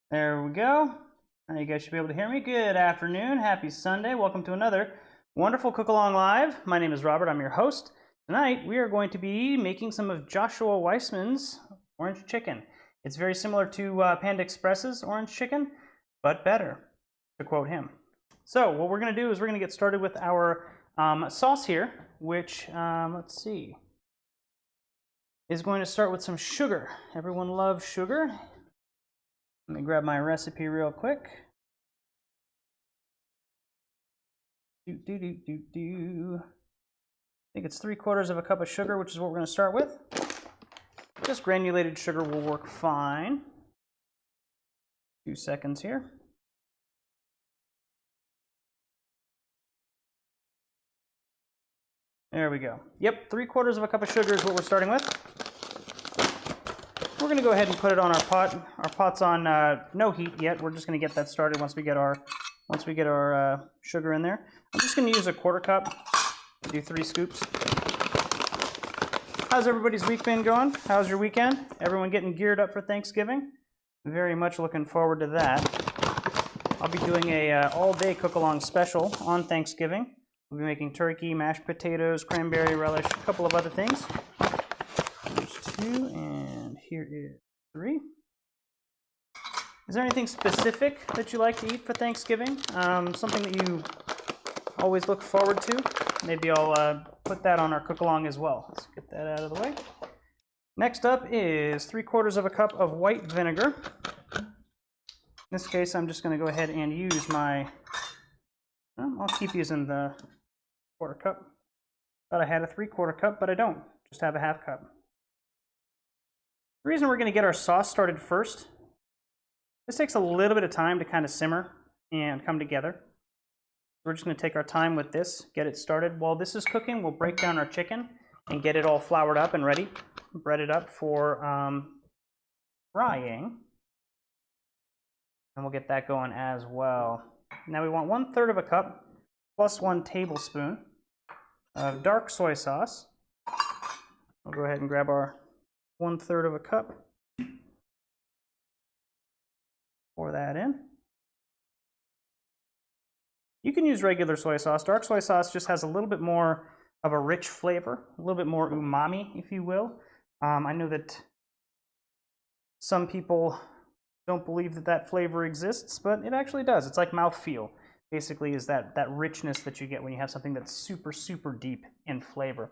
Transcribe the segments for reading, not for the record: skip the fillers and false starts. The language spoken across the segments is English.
There we go. Now you guys should be able to hear me. Good afternoon. Happy Sunday. Welcome to another wonderful Cook Along Live. My name is Robert. I'm your host. Tonight we are going to be making some of Joshua Weissman's orange chicken. It's very similar to Panda Express's orange chicken, but better, to quote him. So what we're going to do is we're going to get started with our sauce here, which, let's see, is going to start with some sugar. Everyone loves sugar. Let me grab my recipe real quick. I think it's 3/4 cup of sugar, which is what we're going to start with. Just granulated sugar will work fine. 2 seconds here. There we go. Yep, 3/4 cup of sugar is what we're starting with. We're going to go ahead and put it on our pot. Our pot's on no heat yet. We're just going to get that started once we get our sugar in there. I'm just going to use a 1/4 cup. Do 3 scoops. How's everybody's week been going? How's your weekend? Everyone getting geared up for Thanksgiving? Very much looking forward to that. I'll be doing a all-day cook-along special on Thanksgiving. We'll be making turkey, mashed potatoes, cranberry relish, a couple of other things. There's 2, and here is 3. Is there anything specific that you like to eat for Thanksgiving? Something that you always look forward to? Maybe I'll put that on our cook-along as well. Let's get that out of the way. Next up is 3/4 cup of white vinegar. In this case, I'm just going to go ahead and use my... I'll keep using the 1/4 cup. Thought I had a 3/4 cup, but I don't. Just have a 1/2 cup. The reason we're going to get our sauce started first, this takes a little bit of time to kind of simmer and come together. We're just going to take our time with this, get it started. While this is cooking, we'll break down our chicken and get it all floured up and ready, breaded up for frying. And we'll get that going as well. Now we want 1/3 cup plus 1 tablespoon of dark soy sauce. We'll go ahead and grab our 1/3 cup. Pour that in. You can use regular soy sauce. Dark soy sauce just has a little bit more of a rich flavor, a little bit more umami, if you will. I know that some people don't believe that that flavor exists, but it actually does. It's like mouthfeel, basically, is that richness that you get when you have something that's super, super deep in flavor.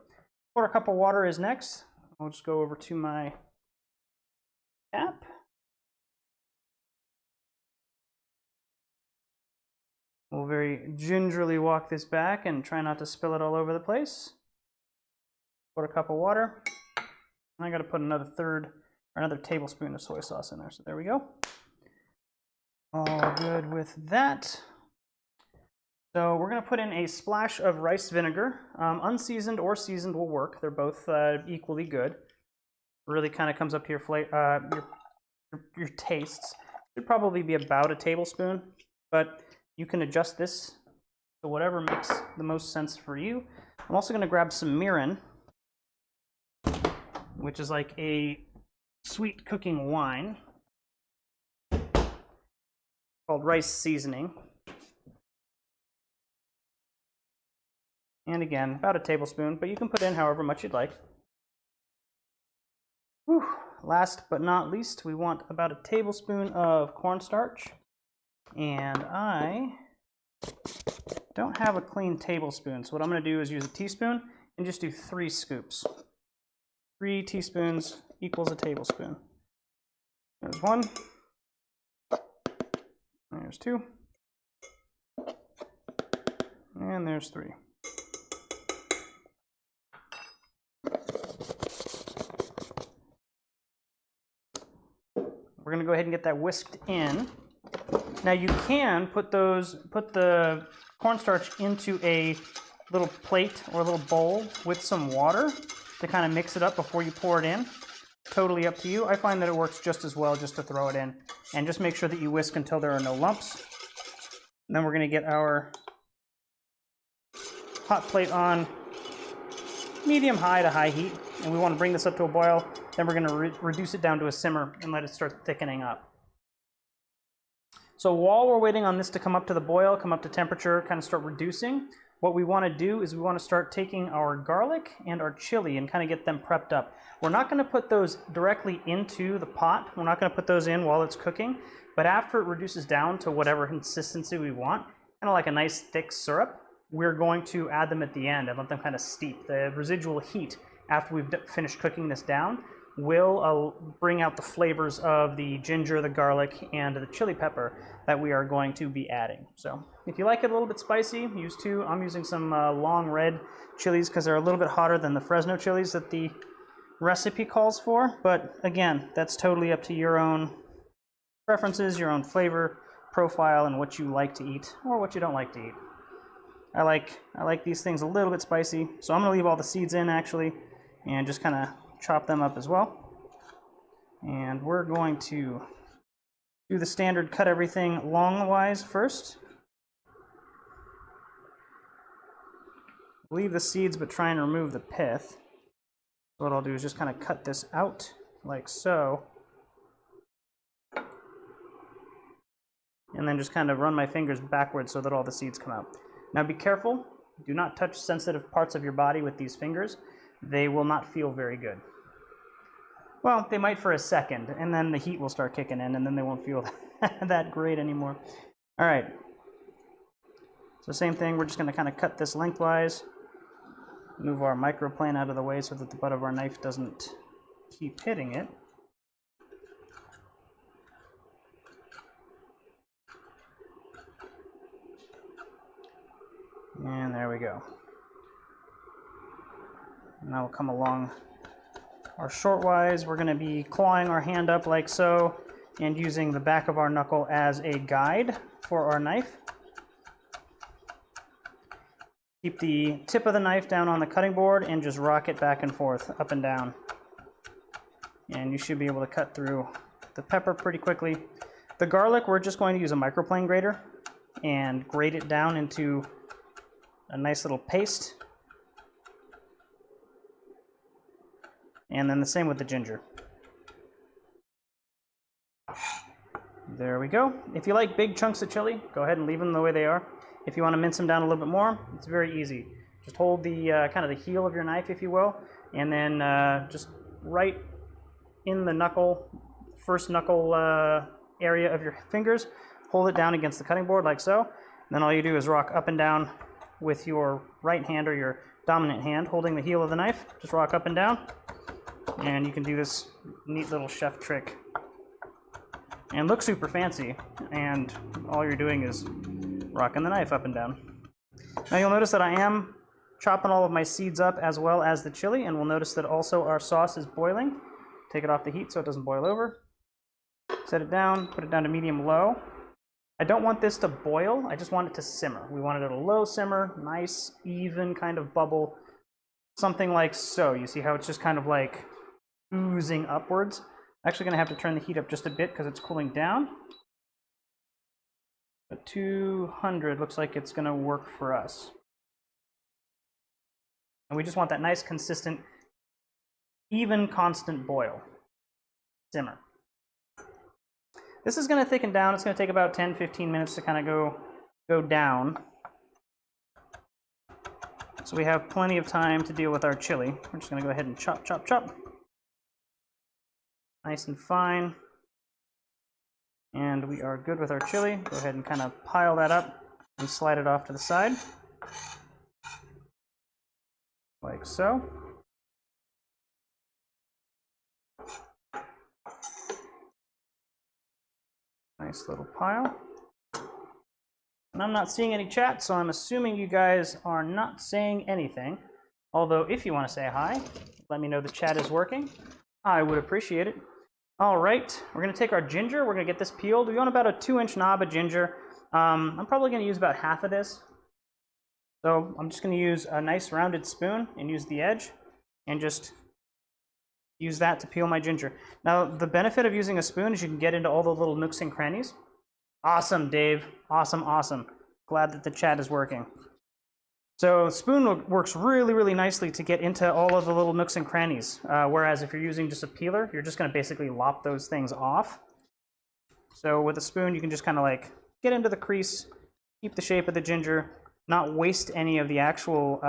1/4 cup of water is next. I'll just go over to my tap. We'll very gingerly walk this back and try not to spill it all over the place. 1/4 cup of water. I got to put another tablespoon of soy sauce in there. So there we go. All good with that. So we're going to put in a splash of rice vinegar. Unseasoned or seasoned will work. They're both equally good. Really kind of comes up to your tastes. Should probably be about a tablespoon, but you can adjust this to whatever makes the most sense for you. I'm also going to grab some Mirin, which is like a sweet cooking wine called rice seasoning. And again, about a tablespoon, but you can put in however much you'd like. Whew. Last but not least, we want about a tablespoon of cornstarch. And I don't have a clean tablespoon, so what I'm going to do is use a teaspoon and just do 3 scoops. 3 teaspoons equals a tablespoon. There's 1. There's 2. And there's 3. We're going to go ahead and get that whisked in. Now you can put the cornstarch into a little plate or a little bowl with some water to kind of mix it up before you pour it in. Totally up to you. I find that it works just as well just to throw it in. And just make sure that you whisk until there are no lumps. And then we're going to get our hot plate on medium-high to high heat. And we want to bring this up to a boil. Then we're going to reduce it down to a simmer and let it start thickening up. So while we're waiting on this to come up to the boil, come up to temperature, kind of start reducing, what we want to do is we want to start taking our garlic and our chili and kind of get them prepped up. We're not going to put those directly into the pot. We're not going to put those in while it's cooking, but after it reduces down to whatever consistency we want, kind of like a nice thick syrup, we're going to add them at the end and let them kind of steep. The residual heat after we've finished cooking this down will bring out the flavors of the ginger, the garlic, and the chili pepper that we are going to be adding. So if you like it a little bit spicy, use 2. I'm using some long red chilies because they're a little bit hotter than the Fresno chilies that the recipe calls for. But again, that's totally up to your own preferences, your own flavor profile, and what you like to eat or what you don't like to eat. I like these things a little bit spicy, so I'm going to leave all the seeds in actually and just kind of chop them up as well. And we're going to do the standard cut everything longwise first. Leave the seeds but try and remove the pith. What I'll do is just kind of cut this out like so. And then just kind of run my fingers backwards so that all the seeds come out. Now be careful, do not touch sensitive parts of your body with these fingers. They will not feel very good. Well, they might for a second, and then the heat will start kicking in, and then they won't feel that great anymore. All right, so same thing, we're just going to kind of cut this lengthwise, move our microplane out of the way so that the butt of our knife doesn't keep hitting it. And there we go. Now we'll come along our shortwise. We're going to be clawing our hand up like so and using the back of our knuckle as a guide for our knife. Keep the tip of the knife down on the cutting board and just rock it back and forth, up and down. And you should be able to cut through the pepper pretty quickly. The garlic, we're just going to use a microplane grater and grate it down into a nice little paste. And then the same with the ginger. There we go. If you like big chunks of chili, go ahead and leave them the way they are. If you want to mince them down a little bit more, it's very easy. Just hold the kind of the heel of your knife, if you will, and then just right in the knuckle, first knuckle area of your fingers, hold it down against the cutting board like so. And then all you do is rock up and down with your right hand or your dominant hand, holding the heel of the knife. Just rock up and down, and you can do this neat little chef trick and look super fancy, and all you're doing is rocking the knife up and down. Now you'll notice that I am chopping all of my seeds up as well as the chili, and we'll notice that also our sauce is boiling. Take it off the heat so it doesn't boil over. Set it down, put it down to medium-low. I don't want this to boil, I just want it to simmer. We want it at a low simmer, nice, even kind of bubble, something like so. You see how it's just kind of like oozing upwards? Actually gonna have to turn the heat up just a bit because it's cooling down. But 200 looks like it's gonna work for us. And we just want that nice, consistent, even, constant boil. Simmer. This is going to thicken down. It's going to take about 10-15 minutes to kind of go down. So we have plenty of time to deal with our chili. We're just going to go ahead and chop, chop, chop. Nice and fine. And we are good with our chili. Go ahead and kind of pile that up and slide it off to the side. Like so. Nice little pile. And I'm not seeing any chat, so I'm assuming you guys are not saying anything. Although, if you want to say hi, let me know the chat is working. I would appreciate it. All right, we're going to take our ginger. We're going to get this peeled. We want about a 2-inch knob of ginger. I'm probably going to use about half of this. So I'm just going to use a nice rounded spoon and use the edge and just use that to peel my ginger. Now, the benefit of using a spoon is you can get into all the little nooks and crannies. Awesome, Dave. Awesome, awesome. Glad that the chat is working. So spoon works really, really nicely to get into all of the little nooks and crannies. Whereas if you're using just a peeler, you're just going to basically lop those things off. So with a spoon, you can just kind of like get into the crease, keep the shape of the ginger, not waste any of the actual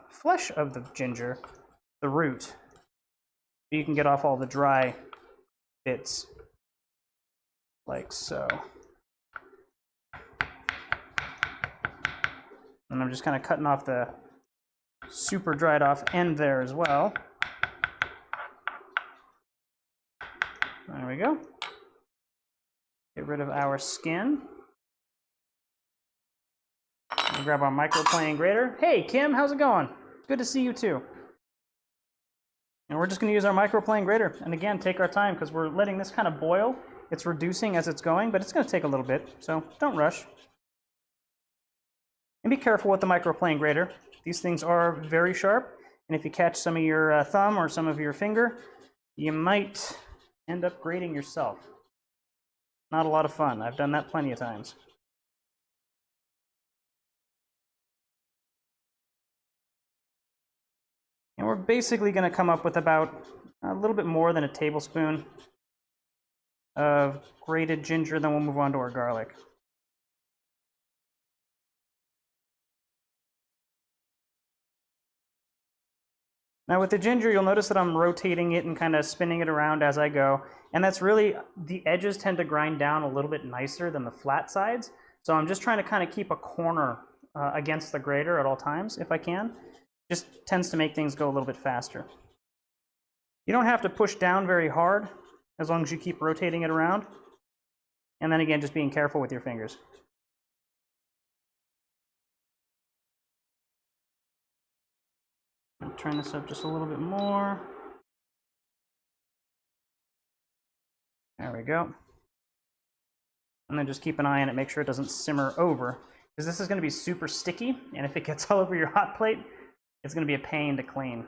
flesh of the ginger, the root. You can get off all the dry bits, like so. And I'm just kind of cutting off the super dried off end there as well. There we go. Get rid of our skin. We'll grab our microplane grater. Hey, Kim, how's it going? Good to see you too. And we're just going to use our microplane grater. And again, take our time because we're letting this kind of boil. It's reducing as it's going, but it's going to take a little bit, so don't rush. And be careful with the microplane grater. These things are very sharp, and if you catch some of your thumb or some of your finger, you might end up grating yourself. Not a lot of fun. I've done that plenty of times. And we're basically going to come up with about a little bit more than a tablespoon of grated ginger, then we'll move on to our garlic. Now with the ginger, you'll notice that I'm rotating it and kind of spinning it around as I go. And that's really, the edges tend to grind down a little bit nicer than the flat sides. So I'm just trying to kind of keep a corner against the grater at all times, if I can. Just tends to make things go a little bit faster. You don't have to push down very hard, as long as you keep rotating it around. And then again, just being careful with your fingers. I'll turn this up just a little bit more. There we go. And then just keep an eye on it, make sure it doesn't simmer over, because this is going to be super sticky, and if it gets all over your hot plate, it's going to be a pain to clean.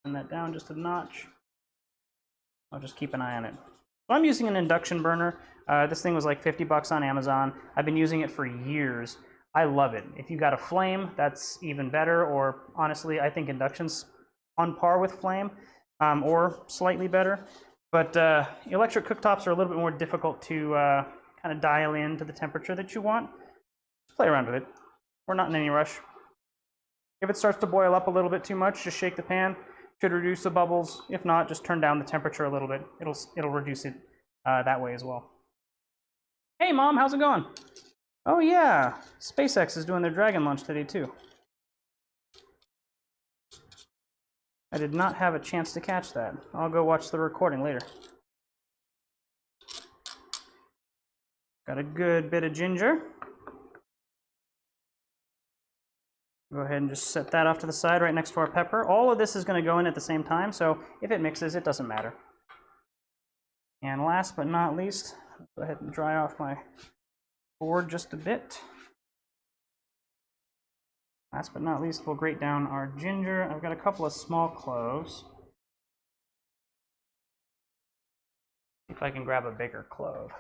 Turn that down just a notch. I'll just keep an eye on it. So I'm using an induction burner. This thing was like 50 bucks on Amazon. I've been using it for years. I love it. If you got a flame, that's even better, or honestly, I think induction's on par with flame, or slightly better. But electric cooktops are a little bit more difficult to kind of dial in to the temperature that you want. Just play around with it. We're not in any rush. If it starts to boil up a little bit too much, just shake the pan. Should reduce the bubbles. If not, just turn down the temperature a little bit. It'll reduce it that way as well. Hey, Mom, how's it going? Oh yeah, SpaceX is doing their Dragon launch today too. I did not have a chance to catch that. I'll go watch the recording later. Got a good bit of ginger. Go ahead and just set that off to the side right next to our pepper. All of this is going to go in at the same time, so if it mixes, it doesn't matter. And last but not least, go ahead and dry off my board just a bit. Last but not least, we'll grate down our ginger. I've got a couple of small cloves. See if I can grab a bigger clove.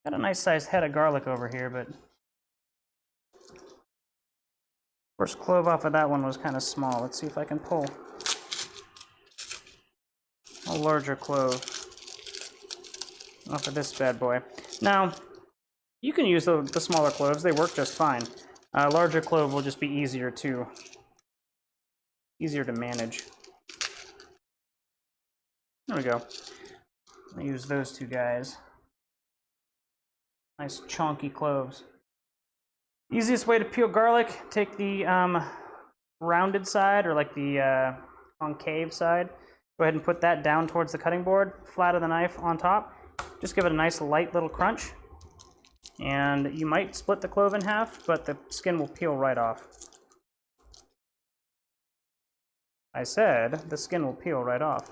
Got a nice sized head of garlic over here, but first clove off of that one was kind of small. Let's see if I can pull a larger clove off of this bad boy. Now, you can use the smaller cloves. They work just fine. A larger clove will just be easier to manage. There we go. I'll use those two guys. Nice chunky cloves. Easiest way to peel garlic, take the rounded side, or like the concave side. Go ahead and put that down towards the cutting board, flat of the knife on top. Just give it a nice light little crunch. And you might split the clove in half, but the skin will peel right off. I said the skin will peel right off.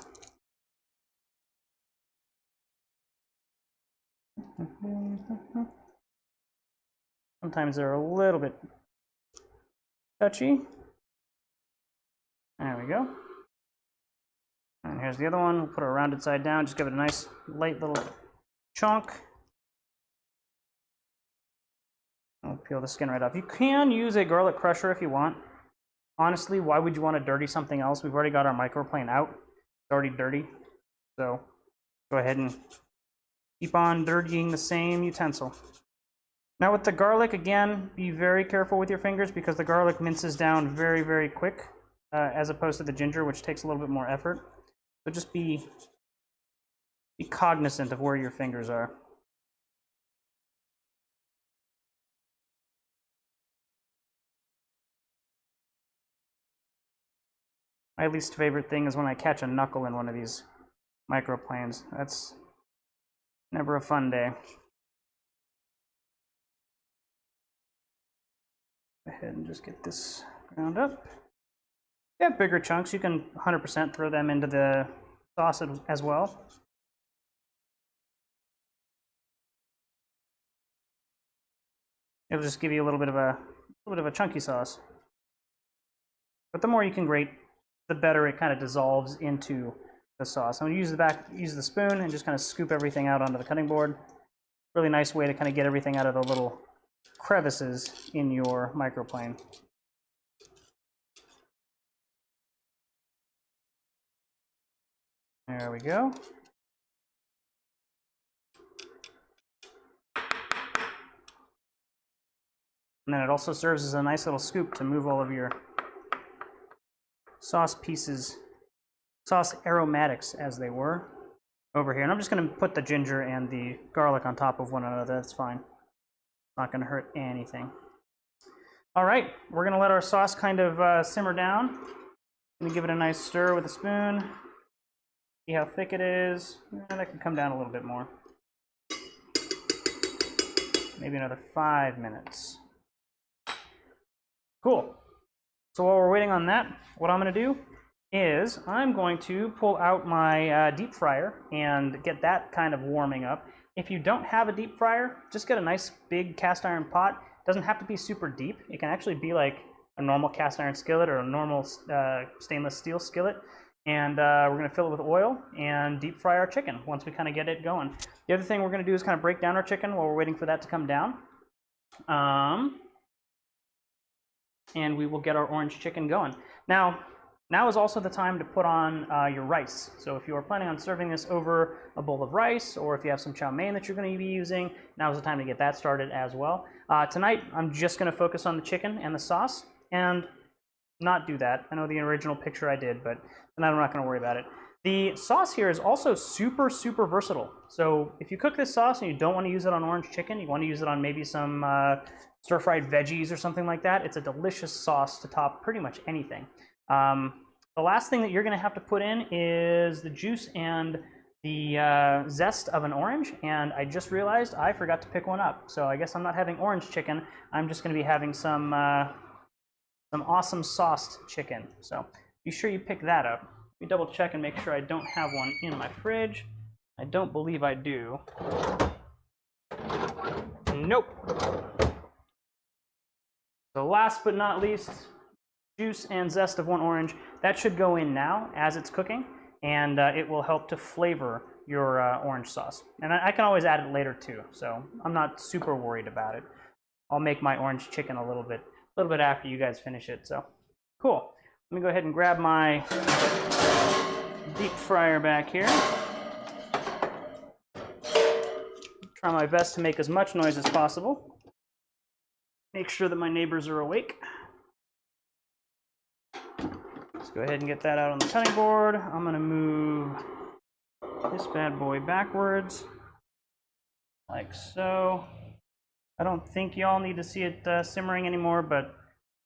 Sometimes they're a little bit touchy. There we go. And here's the other one. We'll put our rounded side down. Just give it a nice light little chunk. I'll peel the skin right off. You can use a garlic crusher if you want. Honestly, why would you want to dirty something else? We've already got our microplane out. It's already dirty. So go ahead and Keep on dirtying the same utensil. Now with the garlic, again, be very careful with your fingers because the garlic minces down very, very quick, as opposed to the ginger, which takes a little bit more effort. So just be cognizant of where your fingers are. My least favorite thing is when I catch a knuckle in one of these microplanes. That's never a fun day. Go ahead and just get this ground up. If you have bigger chunks, you can 100% throw them into the sauce as well. It'll just give you a little bit of a chunky sauce. But the more you can grate, the better it kind of dissolves into the sauce. I'm going to use the spoon and just kind of scoop everything out onto the cutting board. Really nice way to kind of get everything out of the little crevices in your microplane. There we go. And then it also serves as a nice little scoop to move all of your sauce pieces, sauce aromatics as they were, over here. And I'm just going to put the ginger and the garlic on top of one another. That's fine. Not going to hurt anything. All right, we're going to let our sauce kind of simmer down. Going to give it a nice stir with a spoon. See how thick it is. That can come down a little bit more. Maybe another 5 minutes. Cool. So while we're waiting on that, what I'm going to do is I'm going to pull out my deep fryer and get that kind of warming up. If you don't have a deep fryer, just get a nice big cast iron pot. It doesn't have to be super deep. It can actually be like a normal cast iron skillet or a normal stainless steel skillet. And we're going to fill it with oil and deep fry our chicken once we kind of get it going. The other thing we're going to do is kind of break down our chicken while we're waiting for that to come down. And we will get our orange chicken going. Now is also the time to put on your rice. So if you are planning on serving this over a bowl of rice, or if you have some chow mein that you're going to be using, now is the time to get that started as well. Tonight, I'm just going to focus on the chicken and the sauce, and not do that. I know the original picture I did, but tonight I'm not going to worry about it. The sauce here is also super, super versatile. So if you cook this sauce and you don't want to use it on orange chicken, you want to use it on maybe some stir-fried veggies or something like that, it's a delicious sauce to top pretty much anything. The last thing that you're going to have to put in is the juice and the zest of an orange, and I just realized I forgot to pick one up. So I guess I'm not having orange chicken. I'm just going to be having some awesome sauced chicken. So be sure you pick that up. Let me double check and make sure I don't have one in my fridge. I don't believe I do. Nope. So last but not least, juice and zest of one orange. That should go in now as it's cooking, and it will help to flavor your orange sauce. And I can always add it later too, so I'm not super worried about it. I'll make my orange chicken a little bit after you guys finish it. So cool. Let me go ahead and grab my deep fryer back here. Try my best to make as much noise as possible. Make sure that my neighbors are awake. Let's go ahead and get that out on the cutting board. I'm going to move this bad boy backwards, like so. I don't think y'all need to see it simmering anymore, but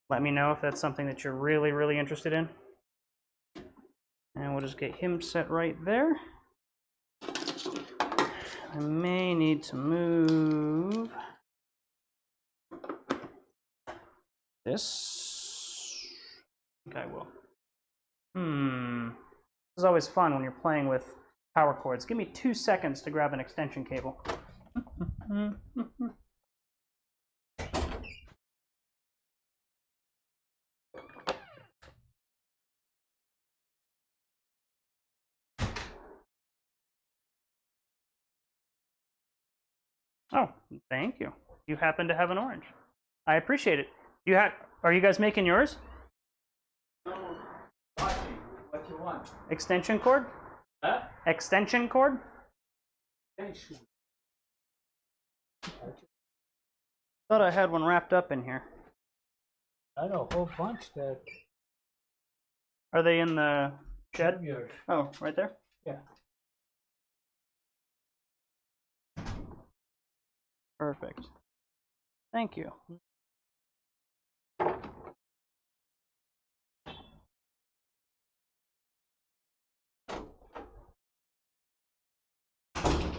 let me know if that's something that you're really, really interested in. And we'll just get him set right there. I may need to move this. I think I will. This is always fun when you're playing with power cords. Give me 2 seconds to grab an extension cable. Oh, thank you. You happen to have an orange. I appreciate it. Are you guys making yours? What you want? Extension cord? Huh? Extension cord? Extension. Thought I had one wrapped up in here. I had a whole bunch that. Are they in the shed? Yours. Oh, right there? Yeah. Perfect. Thank you.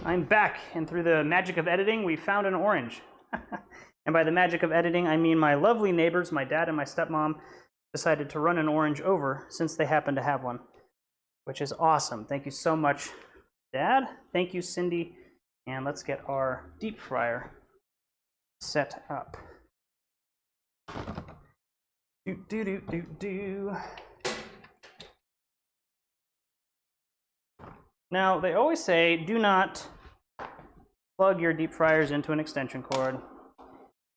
I'm back, and through the magic of editing, we found an orange. And by the magic of editing, I mean my lovely neighbors, my dad and my stepmom, decided to run an orange over since they happen to have one, which is awesome. Thank you so much, Dad. Thank you, Cindy. And let's get our deep fryer set up. Now, they always say, do not plug your deep fryers into an extension cord.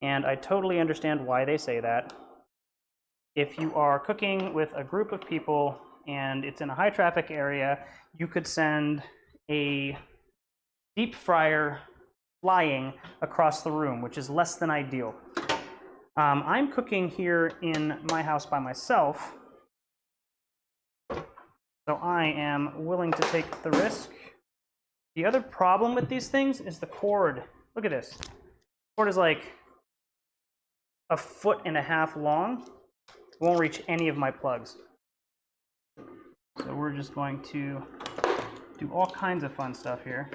And I totally understand why they say that. If you are cooking with a group of people and it's in a high traffic area, you could send a deep fryer flying across the room, which is less than ideal. I'm cooking here in my house by myself, so I am willing to take the risk. The other problem with these things is the cord. Look at this. The cord is like 1.5 feet long. It won't reach any of my plugs. So we're just going to do all kinds of fun stuff here.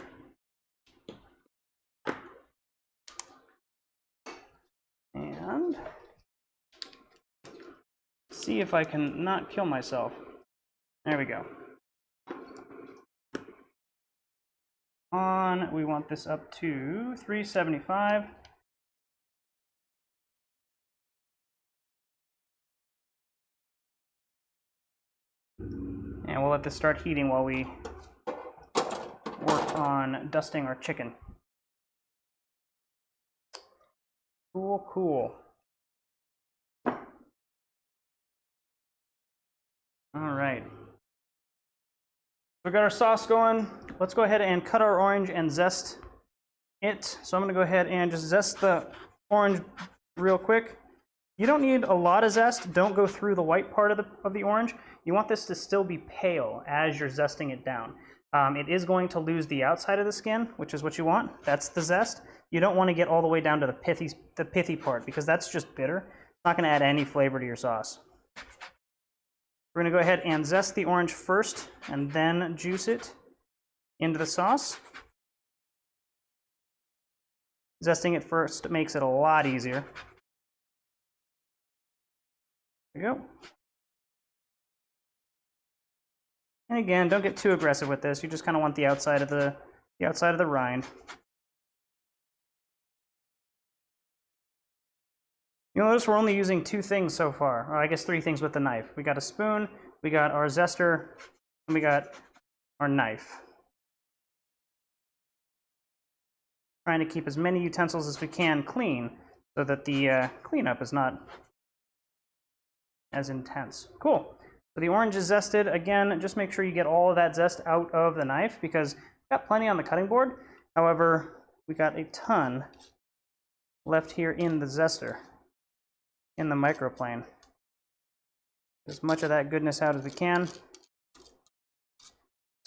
And see if I can not kill myself. There we go. We want this up to 375. And we'll let this start heating while we work on dusting our chicken. Cool, cool. All right. We got our sauce going. Let's go ahead and cut our orange and zest it. So I'm going to go ahead and just zest the orange real quick. You don't need a lot of zest. Don't go through the white part of the orange. You want this to still be pale as you're zesting it down. It is going to lose the outside of the skin, which is what you want. That's the zest. You don't want to get all the way down to the pithy part, because that's just bitter. It's not going to add any flavor to your sauce. We're going to go ahead and zest the orange first and then juice it into the sauce. Zesting it first makes it a lot easier. There we go. And again, don't get too aggressive with this. You just kind of want the outside of the rind. You'll notice we're only using 2 things so far, or I guess 3 things with the knife. We got a spoon, we got our zester, and we got our knife. Trying to keep as many utensils as we can clean so that the cleanup is not as intense. Cool. So the orange is zested. Again, just make sure you get all of that zest out of the knife, because we've got plenty on the cutting board. However, we got a ton left here in the zester, in the microplane. As much of that goodness out as we can. It's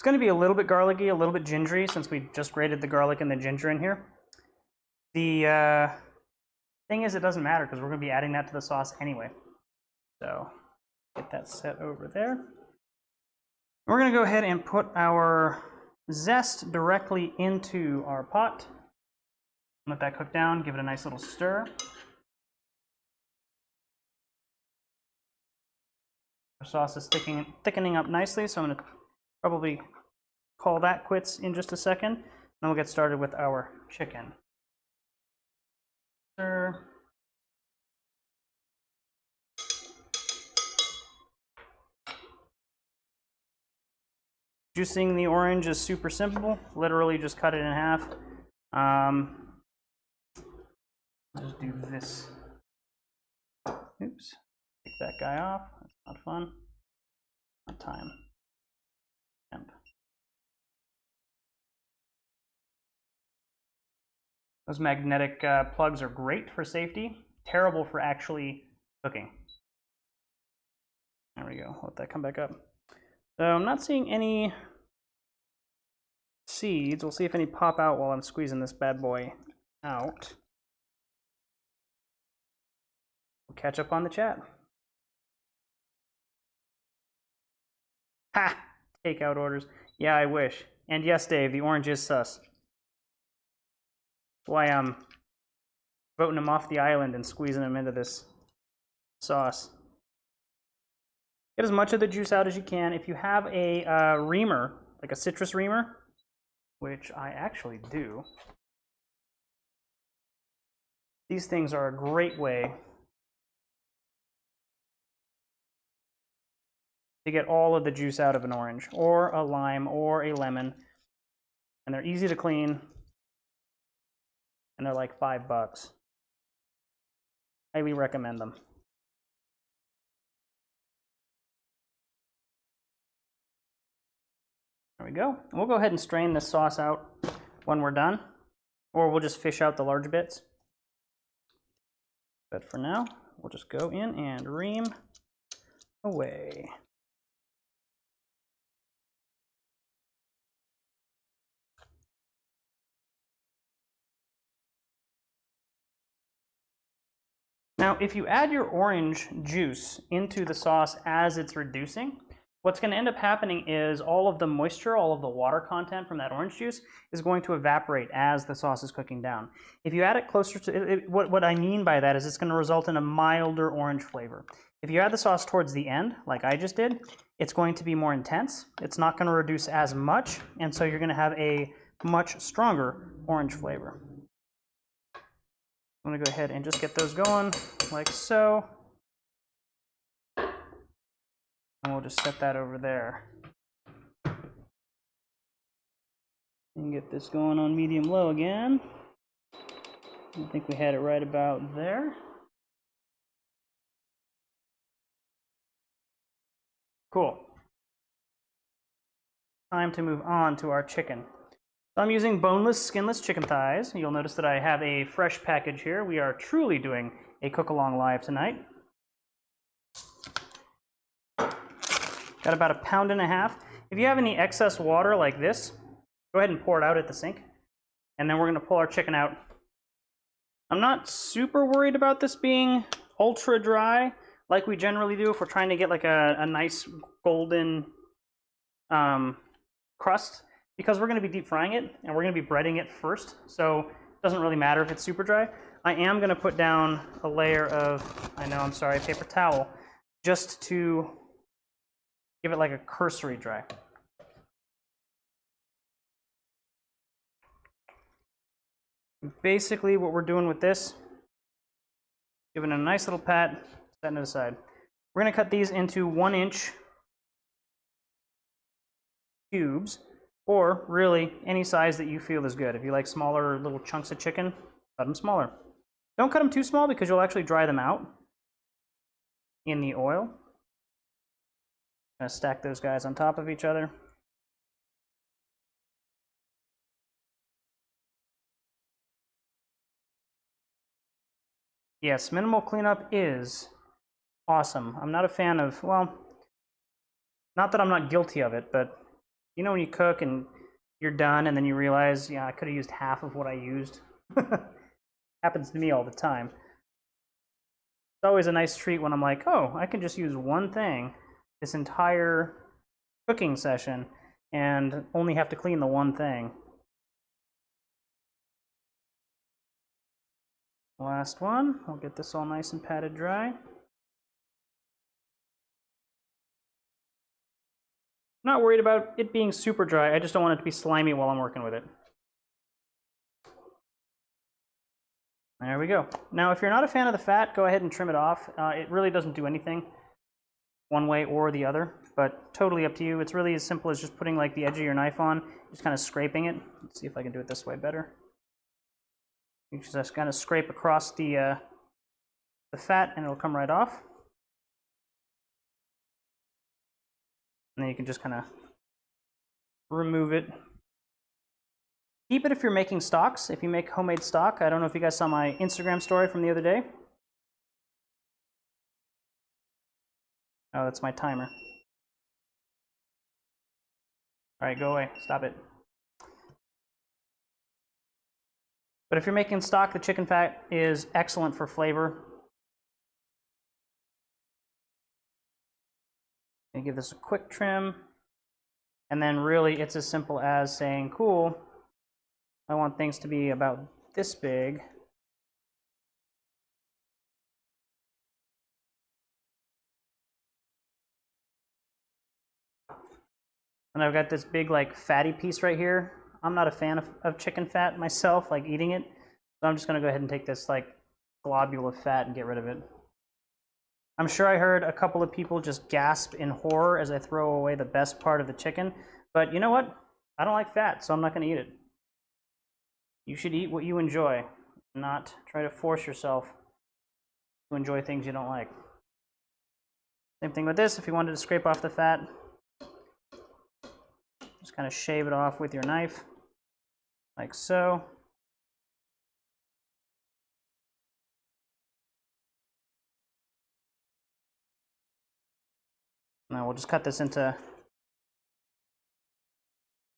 going to be a little bit garlicky, a little bit gingery, since we just grated the garlic and the ginger in here. The thing is, it doesn't matter, because we're going to be adding that to the sauce anyway. So get that set over there. We're going to go ahead and put our zest directly into our pot. Let that cook down, give it a nice little stir. Our sauce is thickening up nicely, so I'm going to probably call that quits in just a second. Then we'll get started with our chicken. Stir. Juicing the orange is super simple. Literally just cut it in half. I'll just do this. Oops. Take that guy off. That's not fun. Not time. Temp. Those magnetic plugs are great for safety, terrible for actually cooking. There we go. Let that come back up. So I'm not seeing any seeds. We'll see if any pop out while I'm squeezing this bad boy out. We'll catch up on the chat. Ha! Takeout orders. Yeah, I wish. And yes, Dave, the orange is sus. That's why I'm voting him off the island and squeezing him into this sauce. Get as much of the juice out as you can. If you have a reamer, like a citrus reamer, which I actually do, these things are a great way to get all of the juice out of an orange, or a lime, or a lemon. And they're easy to clean, and they're like $5. Highly recommend them. There we go. And we'll go ahead and strain this sauce out when we're done, or we'll just fish out the large bits. But for now, we'll just go in and ream away. Now, if you add your orange juice into the sauce as it's reducing, what's going to end up happening is all of the moisture, all of the water content from that orange juice is going to evaporate as the sauce is cooking down. If you add it closer to, what I mean by that is it's going to result in a milder orange flavor. If you add the sauce towards the end, like I just did, it's going to be more intense. It's not going to reduce as much, and so you're going to have a much stronger orange flavor. I'm going to go ahead and just get those going like so. And we'll just set that over there. And get this going on medium-low again. I think we had it right about there. Cool. Time to move on to our chicken. So I'm using boneless, skinless chicken thighs. You'll notice that I have a fresh package here. We are truly doing a cook-along live tonight. Got about 1.5 pounds. If you have any excess water like this, go ahead and pour it out at the sink. And then we're going to pull our chicken out. I'm not super worried about this being ultra dry like we generally do if we're trying to get like a nice golden crust, because we're going to be deep frying it and we're going to be breading it first. So it doesn't really matter if it's super dry. I am going to put down a layer of, paper towel, just to give it like a cursory dry. Basically what we're doing with this, giving it a nice little pat, setting it aside. We're going to cut these into 1-inch cubes, or really any size that you feel is good. If you like smaller little chunks of chicken, cut them smaller. Don't cut them too small because you'll actually dry them out in the oil. I'm going to stack those guys on top of each other. Yes, minimal cleanup is awesome. I'm not a fan of, well, not that I'm not guilty of it, but you know when you cook and you're done and then you realize, yeah, I could have used half of what I used. Happens to me all the time. It's always a nice treat when I'm like, oh, I can just use one thing this entire cooking session and only have to clean the one thing. Last one. I'll get this all nice and patted dry. Not worried about it being super dry. I just don't want it to be slimy while I'm working with it. There we go. Now, if you're not a fan of the fat, go ahead and trim it off. It really doesn't do anything one way or the other, but totally up to you. It's really as simple as just putting like the edge of your knife on, just kind of scraping it. Let's see if I can do it this way better. You just kind of scrape across the fat and it'll come right off. And then you can just kind of remove it Keep it if you're making stocks, if you make homemade stock. I don't know if you guys saw my Instagram story from the other day. Oh, that's my timer. All right, go away. Stop it. But if you're making stock, the chicken fat is excellent for flavor. And give this a quick trim. And then really it's as simple as saying, cool, I want things to be about this big. And I've got this big like fatty piece right here. I'm not a fan of chicken fat myself, like eating it. So I'm just gonna go ahead and take this like globule of fat and get rid of it. I'm sure I heard a couple of people just gasp in horror as I throw away the best part of the chicken. But you know what? I don't like fat, so I'm not gonna eat it. You should eat what you enjoy, not try to force yourself to enjoy things you don't like. Same thing with this. If you wanted to scrape off the fat, just kind of shave it off with your knife, like so. Now we'll just cut this into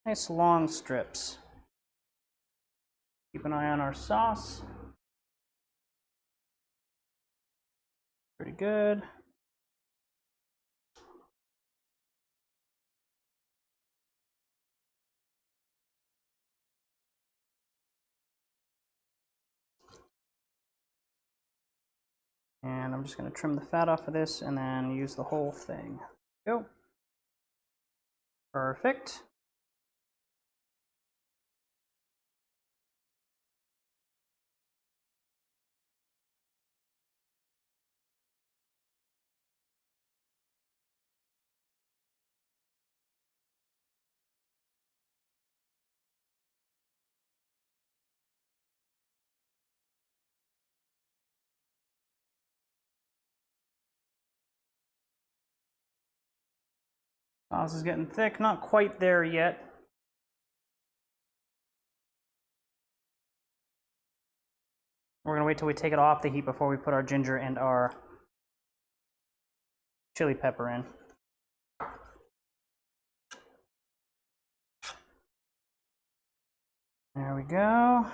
nice long strips. Keep an eye on our sauce. Pretty good. And I'm just going to trim the fat off of this and then use the whole thing. Go. Perfect. Sauce is getting thick, not quite there yet. We're going to wait till we take it off the heat before we put our ginger and our chili pepper in. There we go.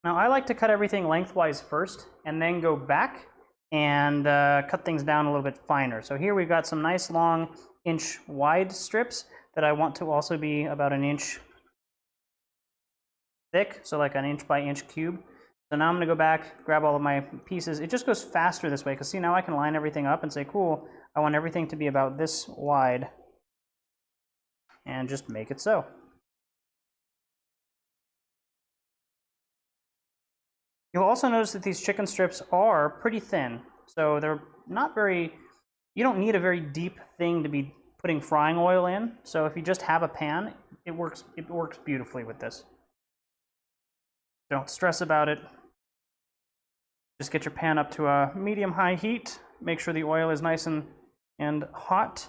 Now I like to cut everything lengthwise first and then go back and cut things down a little bit finer. So here we've got some nice long inch wide strips that I want to also be about an inch thick, so like an inch by inch cube. So now I'm going to go back, grab all of my pieces. It just goes faster this way because see, now I can line everything up and say, cool, I want everything to be about this wide, and just make it so. You'll also notice that these chicken strips are pretty thin, so they're not very, you don't need a very deep thing to be putting frying oil in. So if you just have a pan, it works beautifully with this. Don't stress about it. Just get your pan up to a medium-high heat. Make sure the oil is nice and hot.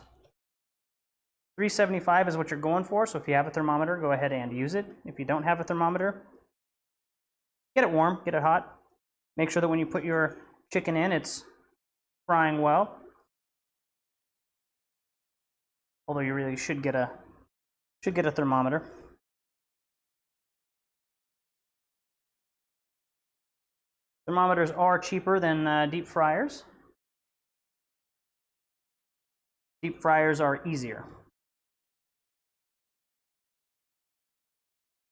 375 is what you're going for, so if you have a thermometer, go ahead and use it. If you don't have a thermometer, get it warm, get it hot. Make sure that when you put your chicken in, it's frying well. Although you really should get a thermometer. Thermometers are cheaper than deep fryers. Deep fryers are easier.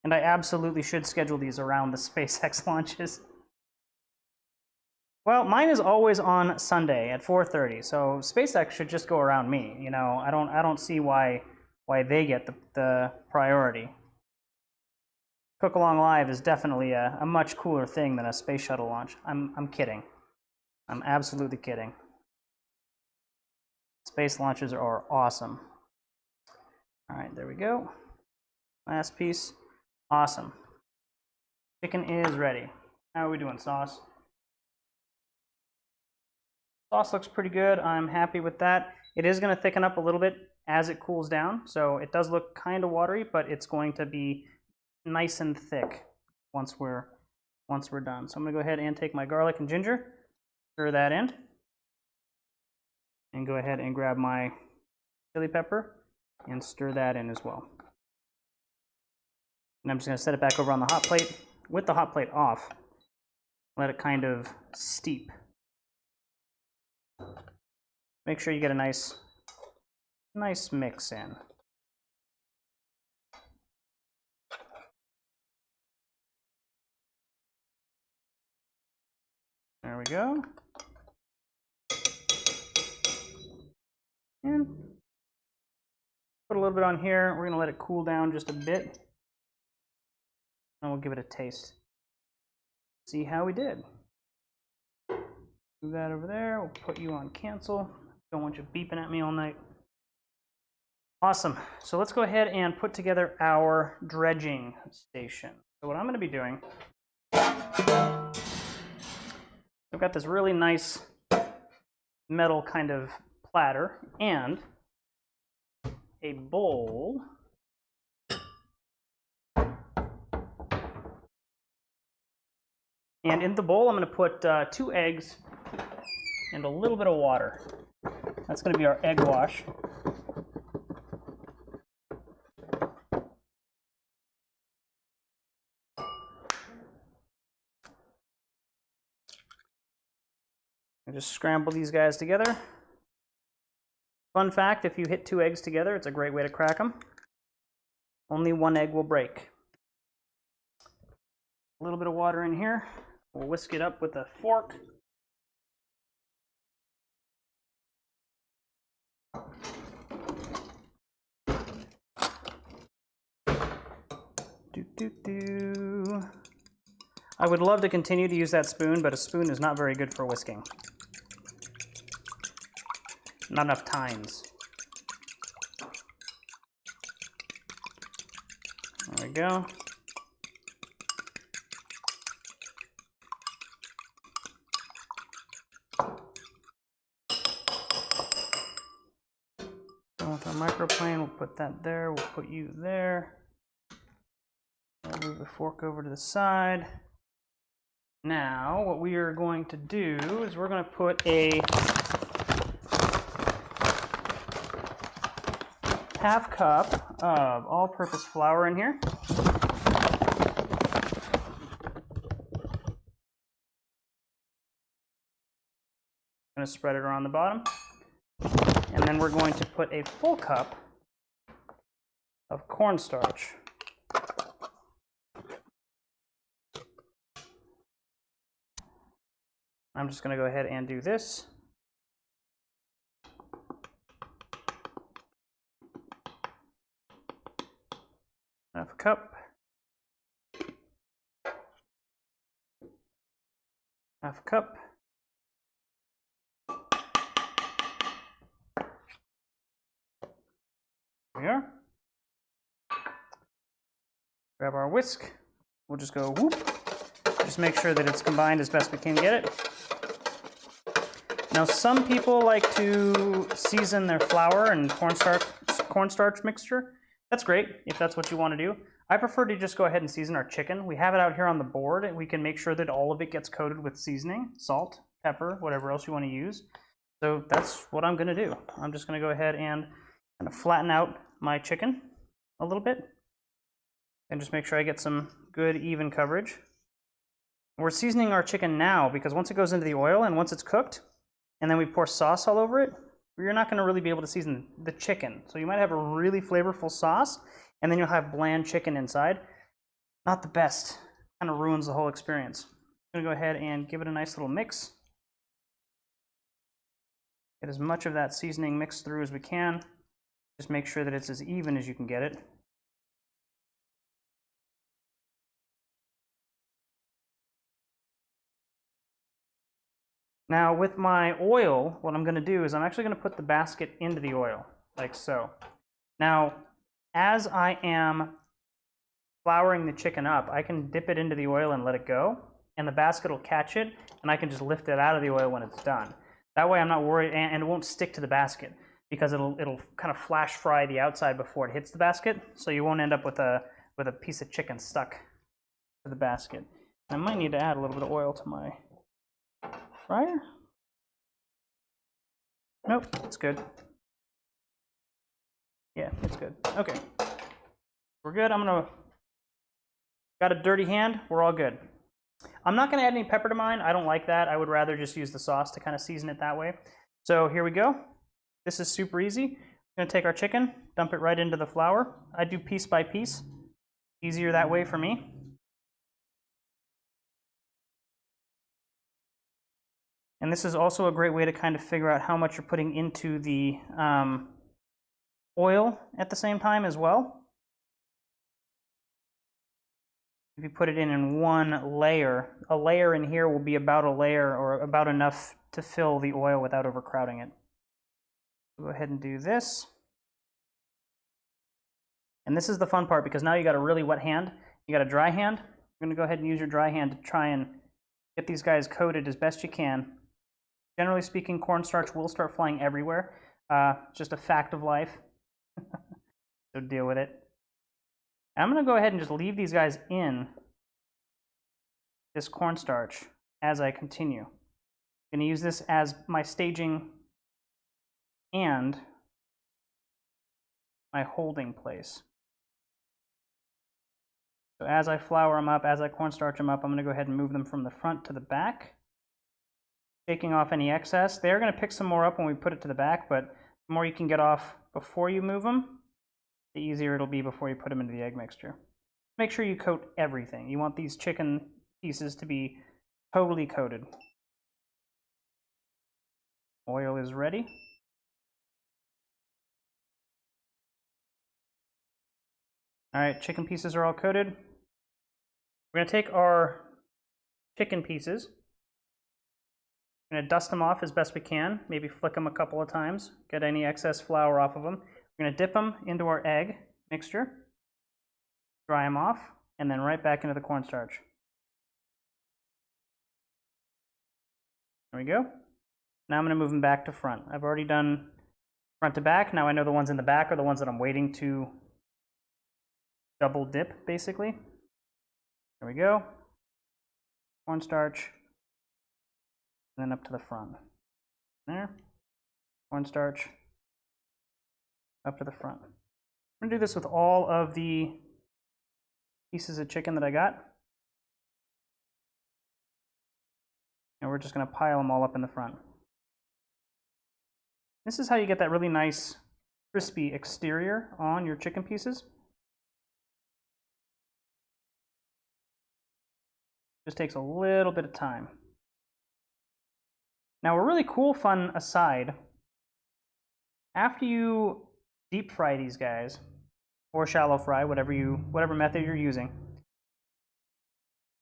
And I absolutely should schedule these around the SpaceX launches. Well, mine is always on Sunday at 4:30, so SpaceX should just go around me. You know, I don't see why they get the priority. Cook Along Live is definitely a much cooler thing than a space shuttle launch. I'm kidding. I'm absolutely kidding. Space launches are awesome. All right, there we go. Last piece. Awesome. Chicken is ready. How are we doing, sauce? Sauce looks pretty good. I'm happy with that. It is going to thicken up a little bit as it cools down. So it does look kind of watery, but it's going to be nice and thick once we're done. So I'm gonna go ahead and take my garlic and ginger, stir that in, and go ahead and grab my chili pepper and stir that in as well. And I'm just gonna set it back over on the hot plate with the hot plate off. Let it kind of steep. Make sure you get a nice mix in. There we go. And put a little bit on here. We're gonna let it cool down just a bit. And we'll give it a taste. See how we did. Move that over there. We'll put you on cancel. Don't want you beeping at me all night. Awesome. So let's go ahead and put together our dredging station. So what I'm going to be doing, I've got this really nice metal kind of platter and a bowl. And in the bowl, I'm going to put 2 eggs and a little bit of water. That's going to be our egg wash. And just scramble these guys together. Fun fact, if you hit 2 eggs together, it's a great way to crack them. Only 1 egg will break. A little bit of water in here. We'll whisk it up with a fork. I would love to continue to use that spoon, but a spoon is not very good for whisking. Not enough tines. There we go. With our microplane, we'll put that there, we'll put you there. I'll move the fork over to the side. Now, what we are going to do is we're going to put a half cup of all-purpose flour in here. I'm going to spread it around the bottom. And then we're going to put a full cup of cornstarch. I'm just going to go ahead and do this. Half a cup. Half a cup. There we are. Grab our whisk. We'll just go whoop. Just make sure that it's combined as best we can get it. Now, some people like to season their flour and cornstarch mixture. That's great if that's what you want to do. I prefer to just go ahead and season our chicken. We have it out here on the board, and we can make sure that all of it gets coated with seasoning, salt, pepper, whatever else you want to use. So that's what I'm going to do. I'm just going to go ahead and kind of flatten out my chicken a little bit and just make sure I get some good even coverage. We're seasoning our chicken now because once it goes into the oil and once it's cooked and then we pour sauce all over it, you're not going to really be able to season the chicken. So you might have a really flavorful sauce and then you'll have bland chicken inside. Not the best. Kind of ruins the whole experience. I'm going to go ahead and give it a nice little mix. Get as much of that seasoning mixed through as we can. Just make sure that it's as even as you can get it. Now with my oil, what I'm going to do is I'm actually going to put the basket into the oil, like so. Now, as I am flouring the chicken up, I can dip it into the oil and let it go, and the basket will catch it, and I can just lift it out of the oil when it's done. That way I'm not worried, and it won't stick to the basket. because it'll kind of flash fry the outside before it hits the basket, so you won't end up with a piece of chicken stuck to the basket. I might need to add a little bit of oil to my fryer. Nope, it's good. Yeah, it's good. Okay, we're good. Got a dirty hand, we're all good. I'm not gonna add any pepper to mine. I don't like that. I would rather just use the sauce to kind of season it that way. So here we go. This is super easy. We're gonna take our chicken, dump it right into the flour. I do piece by piece. Easier that way for me. And this is also a great way to kind of figure out how much you're putting into the oil at the same time as well. If you put it in one layer, a layer in here will be about a layer or about enough to fill the oil without overcrowding it. Go ahead and do this. And this is the fun part, because now you got a really wet hand, you got a dry hand. You're gonna go ahead and use your dry hand to try and get these guys coated as best you can. Generally speaking, cornstarch will start flying everywhere. Just a fact of life. So deal with it. I'm going to go ahead and just leave these guys in this cornstarch as I continue. I'm going to use this as my staging and my holding place. So as I flour them up, as I cornstarch them up, I'm going to go ahead and move them from the front to the back, shaking off any excess. They're going to pick some more up when we put it to the back, but the more you can get off before you move them, the easier it'll be before you put them into the egg mixture. Make sure you coat everything. You want these chicken pieces to be totally coated. Oil is ready. All right, chicken pieces are all coated. We're going to take our chicken pieces. We're going to dust them off as best we can, maybe flick them a couple of times, get any excess flour off of them. We're going to dip them into our egg mixture, dry them off, and then right back into the cornstarch. There we go. Now I'm going to move them back to front. I've already done front to back. Now I know the ones in the back are the ones that I'm waiting to double dip, basically. There we go. Cornstarch, and then up to the front. There. Cornstarch, up to the front. I'm going to do this with all of the pieces of chicken that I got. And we're just going to pile them all up in the front. This is how you get that really nice crispy exterior on your chicken pieces. Just takes a little bit of time. Now, a really cool, fun aside, after you deep fry these guys, or shallow fry, whatever method you're using,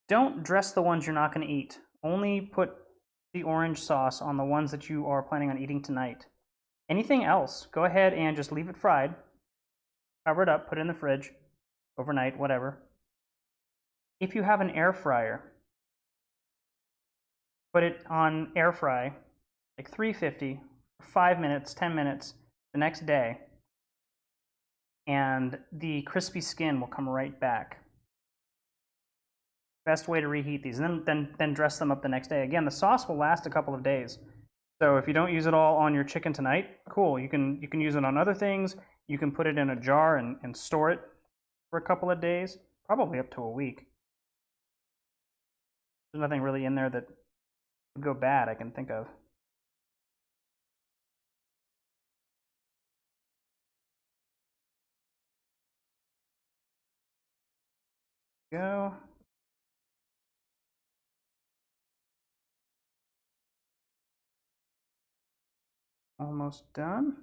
don't dress the ones you're not going to eat. Only put the orange sauce on the ones that you are planning on eating tonight. Anything else, go ahead and just leave it fried, cover it up, put it in the fridge, overnight, whatever. If you have an air fryer, put it on air fry, like 350, for 5 minutes, 10 minutes the next day, and the crispy skin will come right back. Best way to reheat these, and then dress them up the next day. Again, the sauce will last a couple of days. So if you don't use it all on your chicken tonight, cool. You can use it on other things. You can put it in a jar and store it for a couple of days, probably up to a week. There's nothing really in there that would go bad I can think of. Go. Almost done.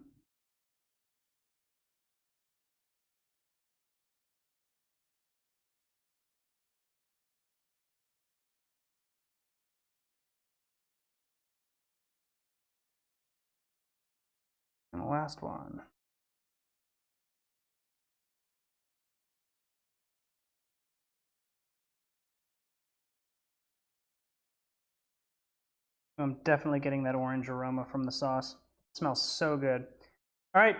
And the last one. I'm definitely getting that orange aroma from the sauce. It smells so good. All right,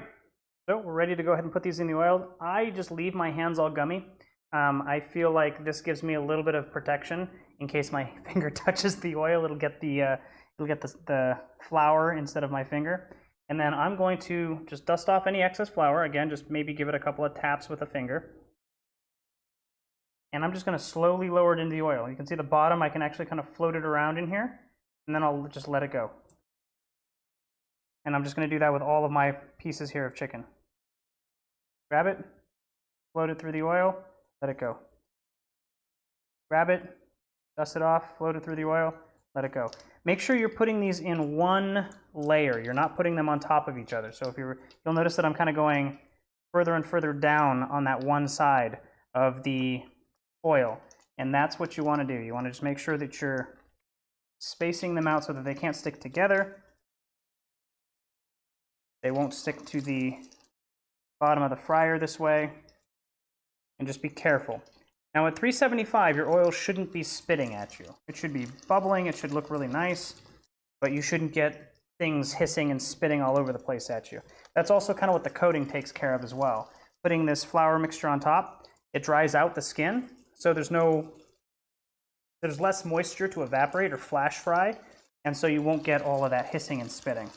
so we're ready to go ahead and put these in the oil. I just leave my hands all gummy. I feel like this gives me a little bit of protection in case my finger touches the oil. It'll get the flour instead of my finger. And then I'm going to just dust off any excess flour. Again, just maybe give it a couple of taps with a finger. And I'm just going to slowly lower it into the oil. You can see the bottom, I can actually kind of float it around in here, and then I'll just let it go. And I'm just going to do that with all of my pieces here of chicken. Grab it, float it through the oil, let it go. Grab it, dust it off, float it through the oil, let it go. Make sure you're putting these in one layer. You're not putting them on top of each other. So if you'll notice that I'm kind of going further and further down on that one side of the oil. And that's what you want to do. You want to just make sure that you're spacing them out so that they can't stick together. They won't stick to the bottom of the fryer this way. And just be careful. Now at 375, your oil shouldn't be spitting at you. It should be bubbling, it should look really nice, but you shouldn't get things hissing and spitting all over the place at you. That's also kind of what the coating takes care of as well. Putting this flour mixture on top, it dries out the skin, so there's less moisture to evaporate or flash fry, and so you won't get all of that hissing and spitting.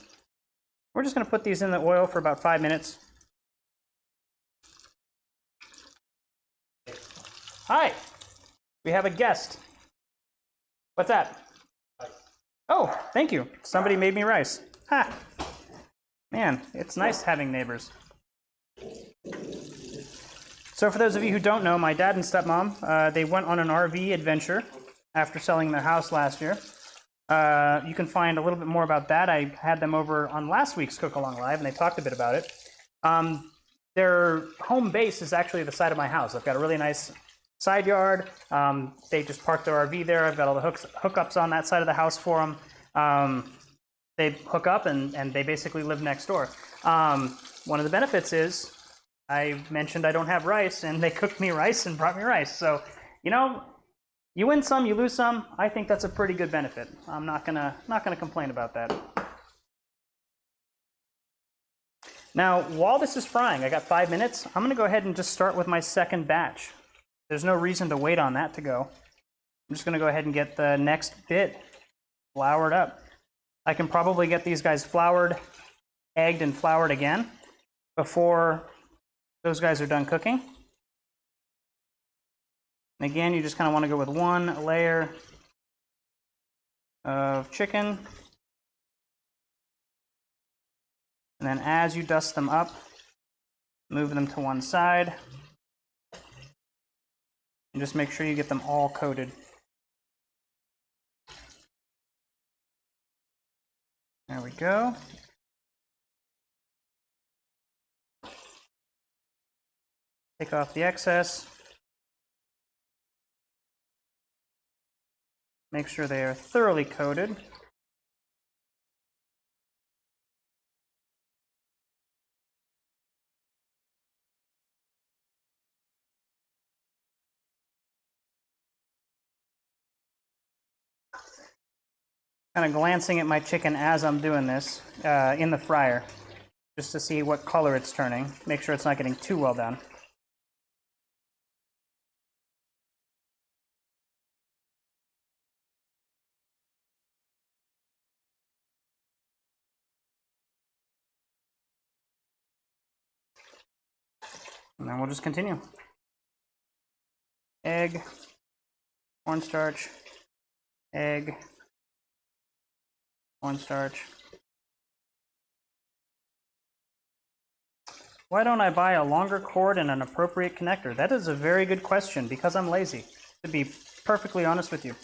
We're just going to put these in the oil for about 5 minutes. Hi, we have a guest. What's that? Oh, thank you. Somebody made me rice. Ha! Man, it's nice having neighbors. So for those of you who don't know, my dad and stepmom, they went on an RV adventure after selling their house last year. You can find a little bit more about that. I had them over on last week's Cook Along Live, and they talked a bit about it. Their home base is actually the side of my house. I've got a really nice side yard. They just parked their RV there. I've got all the hookups on that side of the house for them. They hook up, and they basically live next door. One of the benefits is I mentioned I don't have rice, and they cooked me rice and brought me rice. So, you know, you win some, you lose some. I think that's a pretty good benefit. I'm not gonna complain about that. Now, while this is frying, I got 5 minutes. I'm gonna go ahead and just start with my second batch. There's no reason to wait on that to go. I'm just gonna go ahead and get the next bit floured up. I can probably get these guys floured, egged, and floured again before those guys are done cooking. And again, you just kind of want to go with one layer of chicken. And then as you dust them up, move them to one side. And just make sure you get them all coated. There we go. Take off the excess. Make sure they are thoroughly coated. Kind of glancing at my chicken as I'm doing this in the fryer, just to see what color it's turning. Make sure it's not getting too well done. And then we'll just continue. Egg, cornstarch, egg, cornstarch. Why don't I buy a longer cord and an appropriate connector? That is a very good question, because I'm lazy, to be perfectly honest with you.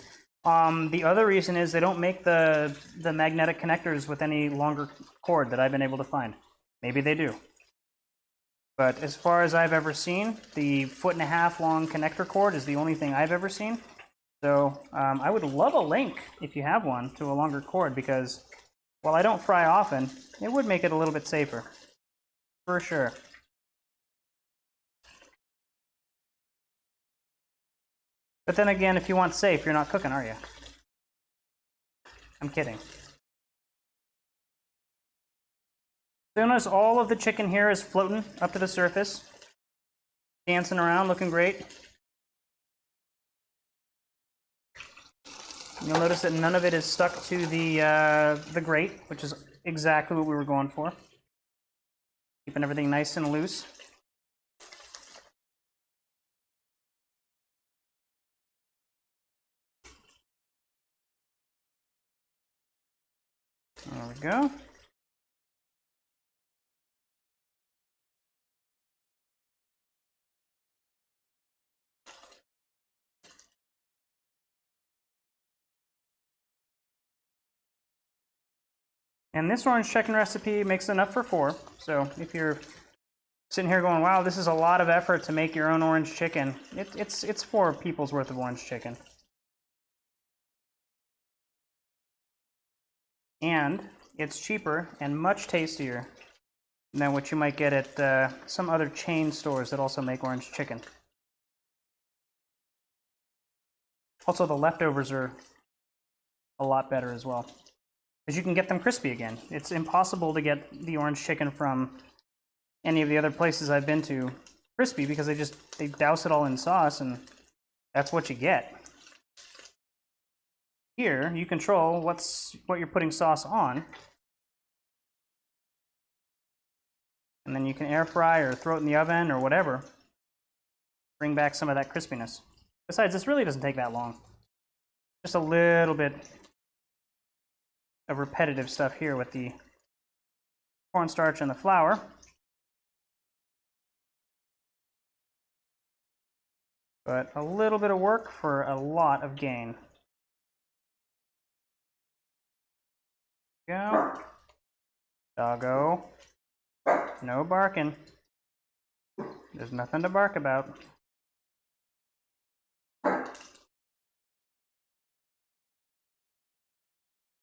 The other reason is they don't make the magnetic connectors with any longer cord that I've been able to find. Maybe they do. But as far as I've ever seen, the 1.5 long connector cord is the only thing I've ever seen. So I would love a link, if you have one, to a longer cord, because while I don't fry often, it would make it a little bit safer. For sure. But then again, if you want safe, you're not cooking, are you? I'm kidding. So notice all of the chicken here is floating up to the surface, dancing around, looking great. You'll notice that none of it is stuck to the grate, which is exactly what we were going for. Keeping everything nice and loose. There we go. And this orange chicken recipe makes enough for 4. So if you're sitting here going, wow, this is a lot of effort to make your own orange chicken, it's 4 people's worth of orange chicken. And it's cheaper and much tastier than what you might get at some other chain stores that also make orange chicken. Also, the leftovers are a lot better as well, because you can get them crispy again. It's impossible to get the orange chicken from any of the other places I've been to crispy, because they douse it all in sauce and that's what you get. Here, you control what you're putting sauce on, and then you can air fry or throw it in the oven or whatever. Bring back some of that crispiness. Besides, this really doesn't take that long. Just a little bit of repetitive stuff here with the cornstarch and the flour. But a little bit of work for a lot of gain. Go. Doggo. No barking. There's nothing to bark about.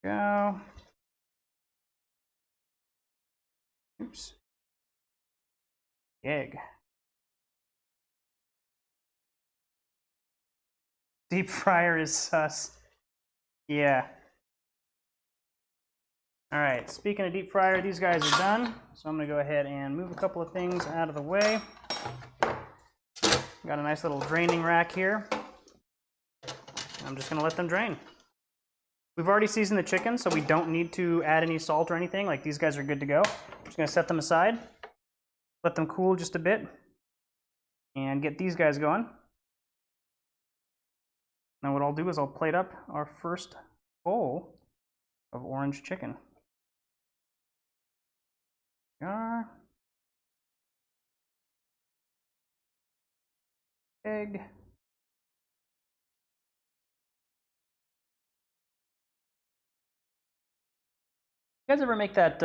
Go. Oops. Egg. Deep fryer is sus. Yeah. All right, speaking of deep fryer, these guys are done. So I'm gonna go ahead and move a couple of things out of the way. Got a nice little draining rack here. I'm just gonna let them drain. We've already seasoned the chicken, so we don't need to add any salt or anything. Like, these guys are good to go. I'm just gonna set them aside, let them cool just a bit, and get these guys going. Now what I'll do is I'll plate up our first bowl of orange chicken. Egg. You guys ever make that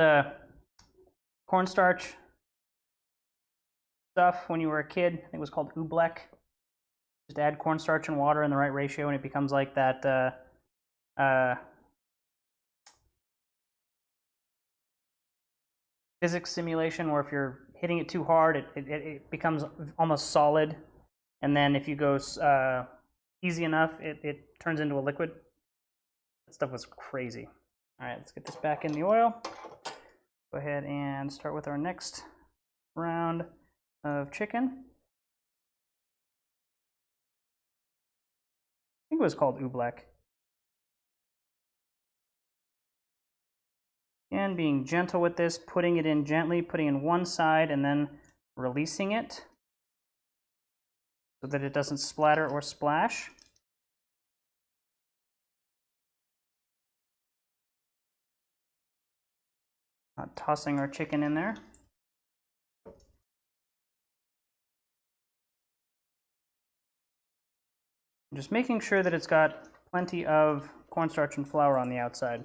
cornstarch stuff when you were a kid? I think it was called oobleck. Just add cornstarch and water in the right ratio, and it becomes like that physics simulation where if you're hitting it too hard, it becomes almost solid, and then if you go easy enough, it turns into a liquid. That stuff was crazy. All right, let's get this back in the oil. Go ahead and start with our next round of chicken. I think it was called oobleck. And being gentle with this, putting it in gently, putting in one side and then releasing it so that it doesn't splatter or splash. Not tossing our chicken in there. Just making sure that it's got plenty of cornstarch and flour on the outside.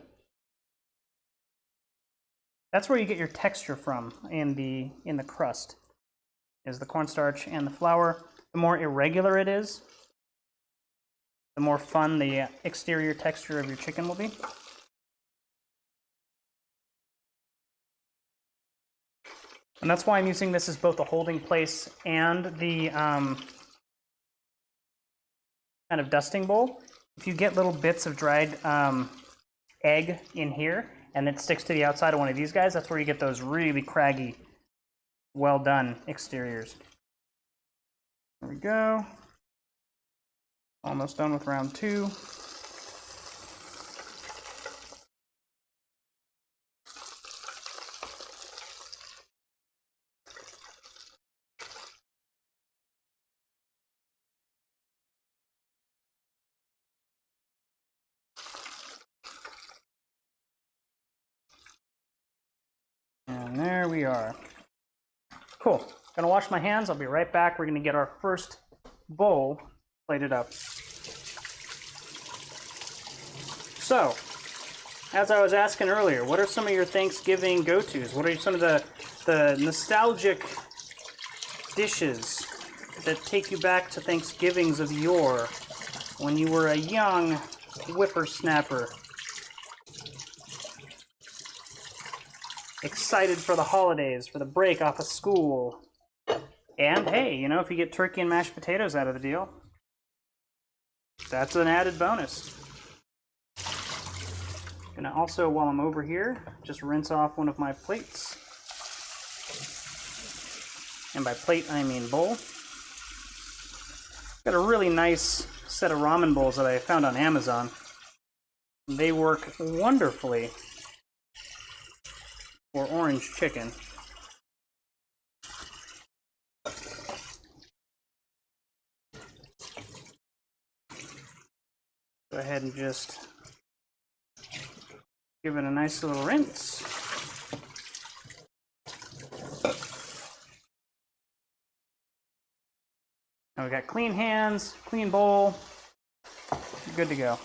That's where you get your texture from in the crust, is the cornstarch and the flour. The more irregular it is, the more fun the exterior texture of your chicken will be. And that's why I'm using this as both a holding place and the kind of dusting bowl. If you get little bits of dried egg in here, and it sticks to the outside of one of these guys, that's where you get those really craggy, well done exteriors. There we go. Almost done with round 2. And there we are. Cool. Gonna wash my hands. I'll be right back. We're gonna get our first bowl plated up. So, as I was asking earlier, what are some of your Thanksgiving go-tos? What are some of the nostalgic dishes that take you back to Thanksgivings of yore when you were a young whippersnapper? Excited for the holidays, for the break off of school. And hey, you know, if you get turkey and mashed potatoes out of the deal, that's an added bonus. Gonna also, while I'm over here, just rinse off one of my plates. And by plate, I mean bowl. Got a really nice set of ramen bowls that I found on Amazon. They work wonderfully for orange chicken. Go ahead and just give it a nice little rinse. Now we got clean hands, clean bowl, good to go.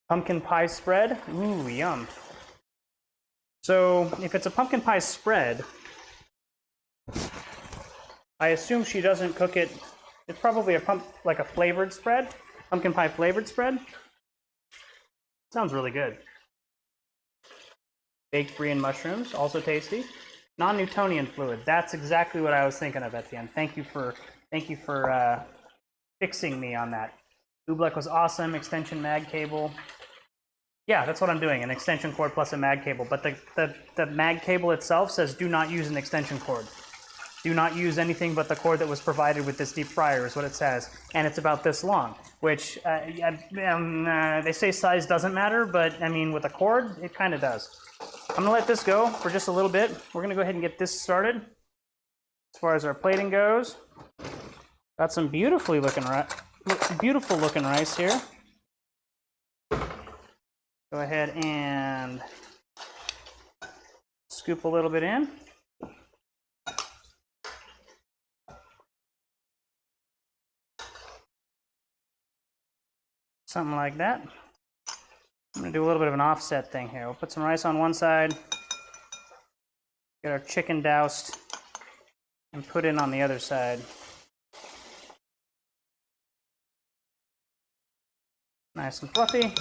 Pumpkin pie spread, ooh, yum. So if it's a pumpkin pie spread, I assume she doesn't cook it. It's probably like a flavored spread, pumpkin pie flavored spread. Sounds really good. Baked brie and mushrooms, also tasty. Non-Newtonian fluid. That's exactly what I was thinking of at the end. Thank you for fixing me on that. Oobleck was awesome. Extension mag cable. Yeah, that's what I'm doing. An extension cord plus a mag cable. But the mag cable itself says do not use an extension cord. Do not use anything but the cord that was provided with this deep fryer is what it says. And it's about this long, which they say size doesn't matter, but I mean, with a cord, it kind of does. I'm gonna let this go for just a little bit. We're gonna go ahead and get this started. As far as our plating goes, got some beautiful looking rice here. Go ahead and scoop a little bit in. Something like that. I'm gonna do a little bit of an offset thing here. We'll put some rice on one side, get our chicken doused, and put in on the other side. Nice and fluffy.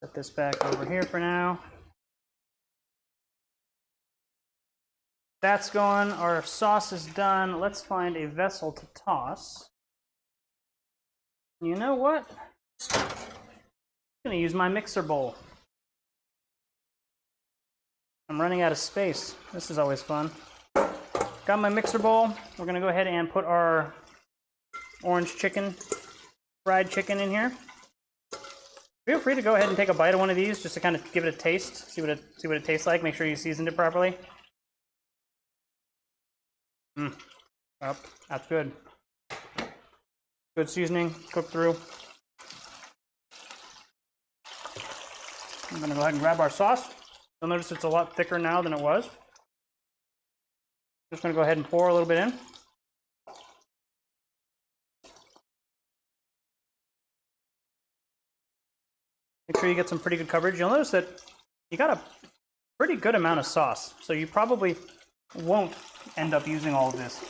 Put this back over here for now. That's going. Our sauce is done. Let's find a vessel to toss. You know what? I'm gonna use my mixer bowl. I'm running out of space. This is always fun. Got my mixer bowl. We're gonna go ahead and put our orange chicken, fried chicken in here. Feel free to go ahead and take a bite of one of these just to kind of give it a taste, see what it tastes like. Make sure you seasoned it properly. Oh, that's good. Good seasoning, cooked through. I'm gonna go ahead and grab our sauce. You'll notice it's a lot thicker now than it was. Just gonna go ahead and pour a little bit in. Make sure you get some pretty good coverage. You'll notice that you got a pretty good amount of sauce, so you probably won't end up using all of this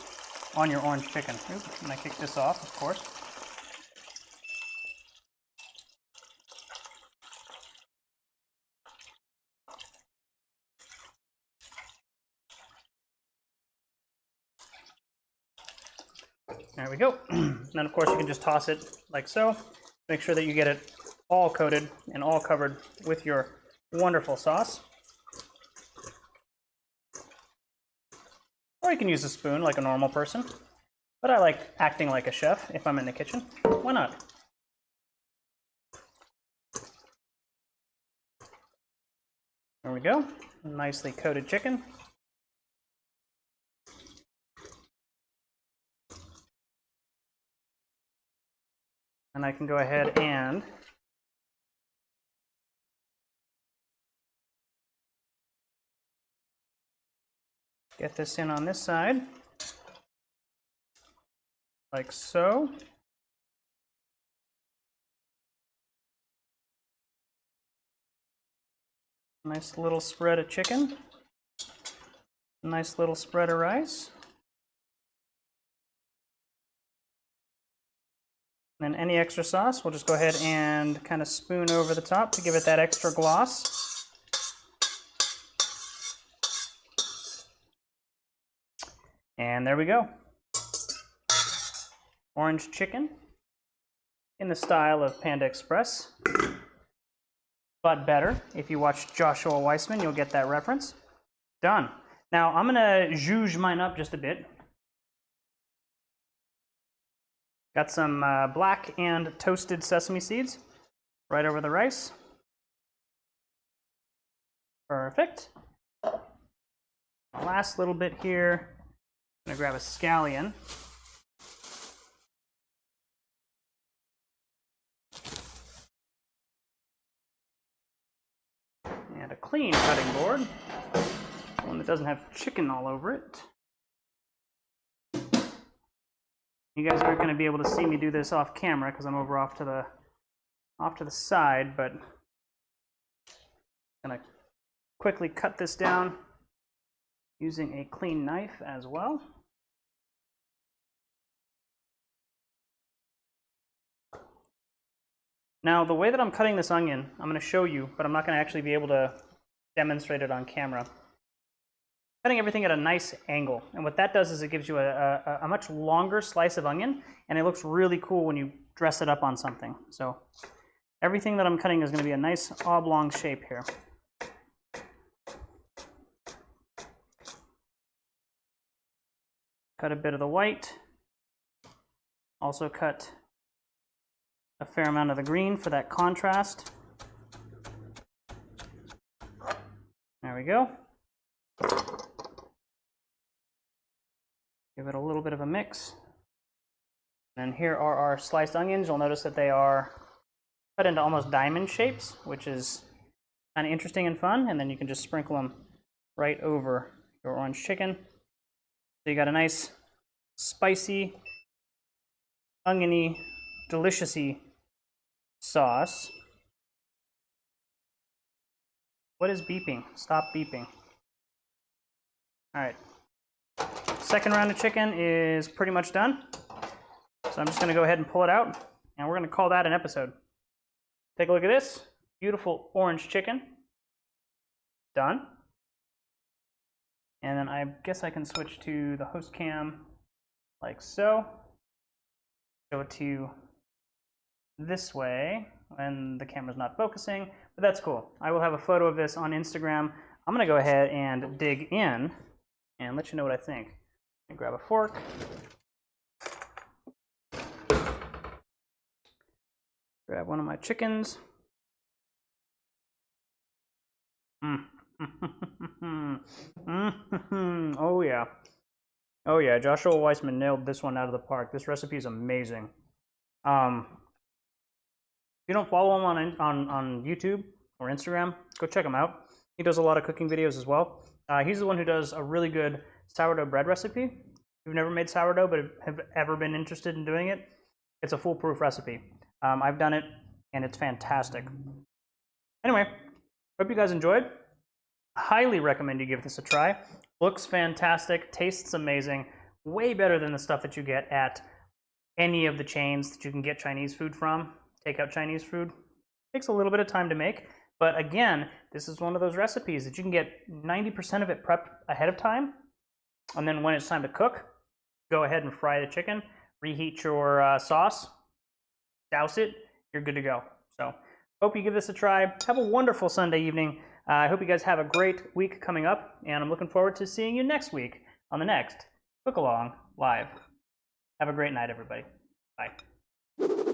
on your orange chicken. Oops, and I kick this off, of course. There we go. Then, of course, you can just toss it like so. Make sure that you get it all coated and all covered with your wonderful sauce. Or you can use a spoon like a normal person. But I like acting like a chef if I'm in the kitchen. Why not? There we go. Nicely coated chicken. And I can go ahead and get this in on this side, like so. Nice little spread of chicken. Nice little spread of rice. And then any extra sauce, we'll just go ahead and kind of spoon over the top to give it that extra gloss. And there we go. Orange chicken in the style of Panda Express, but better. If you watch Joshua Weissman, you'll get that reference. Done. Now I'm gonna zhuzh mine up just a bit. Got some black and toasted sesame seeds right over the rice. Perfect. Last little bit here. I'm gonna grab a scallion. And a clean cutting board. One that doesn't have chicken all over it. You guys aren't going to be able to see me do this off camera because I'm over off to the side, but I'm going to quickly cut this down using a clean knife as well. Now, the way that I'm cutting this onion, I'm going to show you, but I'm not going to actually be able to demonstrate it on camera. Cutting everything at a nice angle, and what that does is it gives you a much longer slice of onion, and it looks really cool when you dress it up on something. So everything that I'm cutting is going to be a nice oblong shape here. Cut a bit of the white. Also cut a fair amount of the green for that contrast. There we go. Give it a little bit of a mix. And here are our sliced onions. You'll notice that they are cut into almost diamond shapes, which is kind of interesting and fun. And then you can just sprinkle them right over your orange chicken. So you got a nice spicy, oniony, delicious-y sauce. What is beeping? Stop beeping. All right. Second round of chicken is pretty much done. So I'm just going to go ahead and pull it out, and we're going to call that an episode. Take a look at this. Beautiful orange chicken. Done. And then I guess I can switch to the host cam like so. Go it to you this way when the camera's not focusing, but that's cool. I will have a photo of this on Instagram. I'm going to go ahead and dig in and let you know what I think. And grab a fork. Grab one of my chickens. Oh yeah. Oh yeah, Joshua Weissman nailed this one out of the park. This recipe is amazing. If you don't follow him on YouTube or Instagram, go check him out. He does a lot of cooking videos as well. He's the one who does a really good sourdough bread recipe. If you've never made sourdough but have ever been interested in doing it, it's a foolproof recipe. I've done it, and it's fantastic. Anyway, hope you guys enjoyed. Highly recommend you give this a try. Looks fantastic, tastes amazing, way better than the stuff that you get at any of the chains that you can get Chinese food from. Takeout Chinese food. Takes a little bit of time to make, but again, this is one of those recipes that you can get 90% of it prepped ahead of time, and then when it's time to cook, go ahead and fry the chicken reheat your sauce, douse it, you're good to go. So hope you give this a try. Have a wonderful Sunday evening. I hope you guys have a great week coming up, and I'm looking forward to seeing you next week on the next Cook Along Live. Have a great night, everybody. Bye.